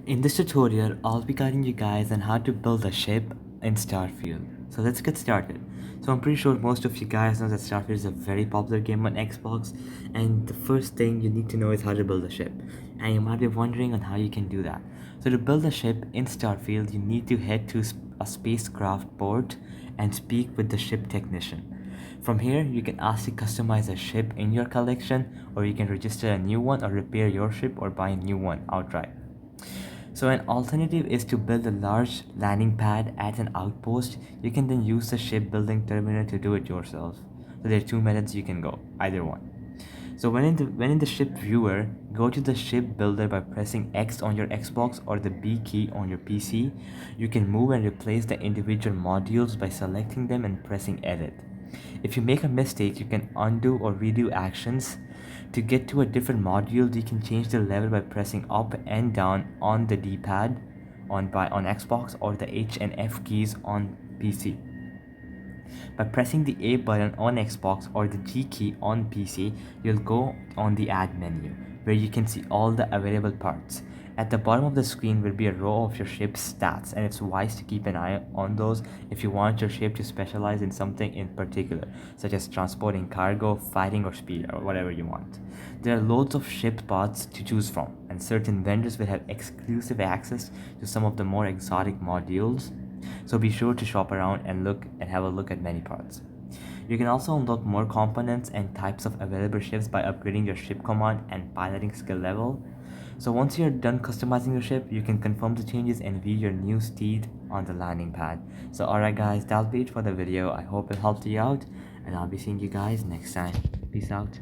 In this tutorial, I'll be guiding you guys on how to build a ship in Starfield. So let's get started. So I'm pretty sure most of you guys know that Starfield is a very popular game on Xbox, and the first thing you need to know is how to build a ship. And you might be wondering on how you can do that. So to build a ship in Starfield, you need to head to a spacecraft port and speak with the ship technician. From here, you can ask to customize a ship in your collection, or you can register a new one or repair your ship or buy a new one outright. So an alternative is to build a large landing pad at an outpost. You can then use the shipbuilding terminal to do it yourself. So there are two methods you can go, either one. So when in the ship viewer, go to the ship builder by pressing X on your Xbox or the B key on your PC. You can move and replace the individual modules by selecting them and pressing edit. If you make a mistake, you can undo or redo actions. To get to a different module, you can change the level by pressing up and down on the D-pad on Xbox or the H and F keys on PC. By pressing the A button on Xbox or the G key on PC, you'll go on the add menu, where you can see all the available parts. At the bottom of the screen will be a row of your ship's stats, and it's wise to keep an eye on those if you want your ship to specialize in something in particular, such as transporting cargo, fighting, or speed, or whatever you want. There are loads of ship parts to choose from, and certain vendors will have exclusive access to some of the more exotic modules, so be sure to shop around and have a look at many parts. You can also unlock more components and types of available ships by upgrading your ship command and piloting skill level. So once you're done customizing your ship, you can confirm the changes and view your new steed on the landing pad. So alright guys, that'll be it for the video. I hope it helped you out, and I'll be seeing you guys next time. Peace out.